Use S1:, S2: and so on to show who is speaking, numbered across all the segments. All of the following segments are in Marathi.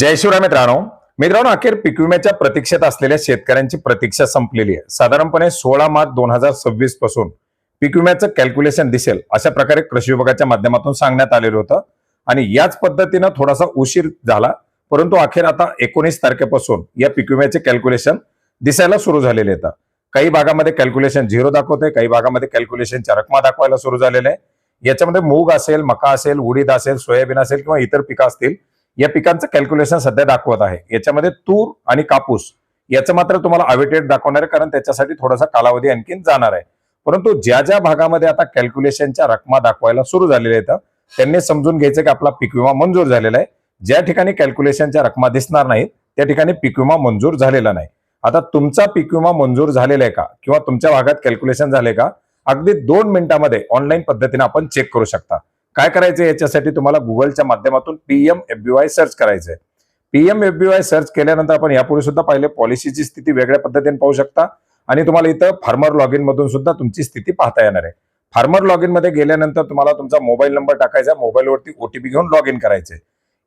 S1: जय शिवराय मित्रांनो, अखेर पीक विम्याच्या प्रतीक्षेत असलेल्या शेतकऱ्यांची प्रतीक्षा संपलेली आहे। साधारणपणे 16 मार्च 2026 पासून पीक विम्याचं कॅल्क्युलेशन दिसेल अशा प्रकारे कृषी विभागाच्या माध्यमातून सांगण्यात आलेलं होतं आणि याच पद्धतीनं थोडासा उशीर झाला, परंतु अखेर आता 19 तारखेपासून या पीक विम्याचे कॅल्क्युलेशन दिसायला सुरू झालेले आहेत। काही भागामध्ये कॅल्क्युलेशन 0 दाखवते, काही भागामध्ये कॅल्क्युलेशनच्या रकमा दाखवायला सुरू झालेले आहे। याच्यामध्ये मूग असेल, मका असेल, उडीद असेल, सोयाबीन असेल किंवा इतर पिकं असतील, या पिकांचं कॅल्क्युलेशन सध्या दाखवत आहे। याच्यामध्ये तूर आणि कापूस याचं मात्र तुम्हाला अवेटेड दाखवणार आहे, कारण त्याच्यासाठी थोडासा कालावधी आणखीन जाणार आहे। परंतु ज्या ज्या भागामध्ये आता कॅल्क्युलेशनच्या रकमा दाखवायला सुरू झालेल्या आहेत त्यांनी समजून घ्यायचं की आपला पीक विमा मंजूर झालेला आहे। ज्या ठिकाणी कॅल्क्युलेशनच्या रकमा दिसणार नाहीत त्या ठिकाणी पीक विमा मंजूर झालेला नाही। आता तुमचा पीक विमा मंजूर झालेला आहे का किंवा तुमच्या भागात कॅल्क्युलेशन झाले का, अगदी 2 मिनिटांमध्ये ऑनलाईन पद्धतीने आपण चेक करू शकता। काय करायचं, याच्यासाठी तुम्हाला गुगलच्या माध्यमातून PMFBY सर्च करायचंय। PMFBY सर्च केल्यानंतर आपण यापूर्वी सुद्धा पाहिले पॉलिसीची स्थिती वेगळ्या पद्धतीने पाहू शकता आणि तुम्हाला इथं फार्मर लॉग इन मधून सुद्धा तुमची स्थिती पाहता येणार आहे। फार्मर लॉग इन मध्ये गेल्यानंतर तुम्हाला तुमचा मोबाईल नंबर टाकायचा, मोबाईलवरती OTP घेऊन लॉग इन करायचे।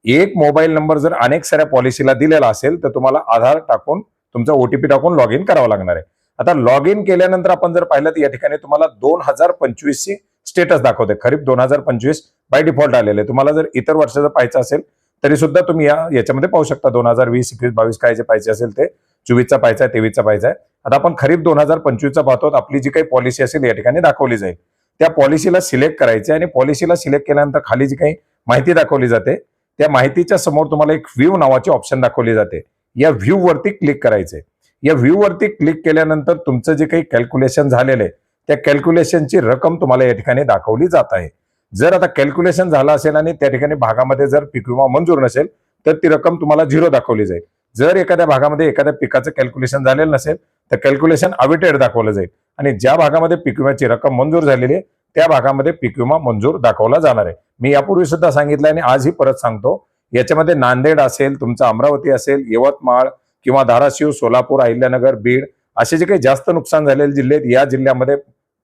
S1: एक मोबाईल नंबर जर अनेक साऱ्या पॉलिसीला दिलेला असेल तर तुम्हाला आधार टाकून तुमचा OTP टाकून लॉग इन करावं लागणार आहे। आता लॉग इन केल्यानंतर आपण जर पाहिलं तर या ठिकाणी तुम्हाला 2025 ची स्टेटस दाखवते। खरीप 2025 बाय डिफॉल्ट आलेले आहे। तुम्हाला जर इतर वर्षाचं पाहायचं असेल तरी सुद्धा तुम्ही याच्यामध्ये पाहू शकता। 2020, 21, 22 काय जे पाहायचे असेल ते 24चा पाहायचा आहे, 23चा पाहायचा आहे। आता आपण खरीप 2025चा पाहतो। आपली जी काही पॉलिसी असेल या ठिकाणी दाखवली जाईल। त्या पॉलिसीला सिलेक्ट करायचे आणि पॉलिसीला सिलेक्ट केल्यानंतर खाली जी काही माहिती दाखवली जाते त्या माहितीच्या समोर तुम्हाला एक व्ह्यू नावाची ऑप्शन दाखवली जाते। या व्ह्यू वरती क्लिक करायचे। या व्ह्यू वरती क्लिक केल्यानंतर तुमचं जे काही कॅल्क्युलेशन झालेलं आहे त्या कॅल्क्युलेशनची रक्कम तुम्हाला या ठिकाणी दाखवली जात आहे। जर आता कॅल्क्युलेशन झालं असेल आणि त्या ठिकाणी भागामध्ये जर पीक विमा मंजूर नसेल तर ती रक्कम तुम्हाला 0 दाखवली जाईल। जर एखाद्या भागामध्ये एखाद्या पिकाचं कॅल्क्युलेशन झालेलं नसेल तर कॅल्क्युलेशन अवेटेड दाखवलं जाईल आणि ज्या भागामध्ये पीक विम्याची रक्कम मंजूर झालेली आहे त्या भागामध्ये पीक विमा मंजूर दाखवला जाणार आहे। मी यापूर्वी सुद्धा सांगितलं आणि आजही परत सांगतो, याच्यामध्ये नांदेड असेल, तुमचं अमरावती असेल, यवतमाळ किंवा धाराशिव, सोलापूर, अहिल्यानगर, बीड असे जे काही जास्त नुकसान झालेले जिल्हे आहेत या जिल्ह्यामध्ये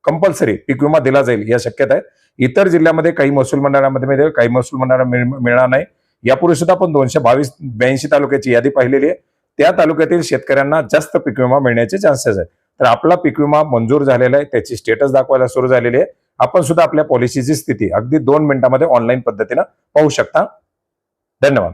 S1: कंपल्सरी पीक विमा दिला जाईल या शक्यता आहे। इतर जिल्ह्यामध्ये काही महसूल मंडळामध्ये काही महसूल मंडळांना मिळणार नाही। यापूर्वी सुद्धा आपण 282 तालुक्याची यादी पाहिलेली आहे। त्या तालुक्यातील शेतकऱ्यांना जास्त पीक विमा मिळण्याचे चान्सेस आहेत। तर आपला पीक विमा मंजूर झालेला आहे, त्याची स्टेटस दाखवायला सुरू झालेली आहे। आपण सुद्धा आपल्या पॉलिसीची स्थिती अगदी 2 मिनिटांमध्ये ऑनलाईन पद्धतीने पाहू शकता। धन्यवाद।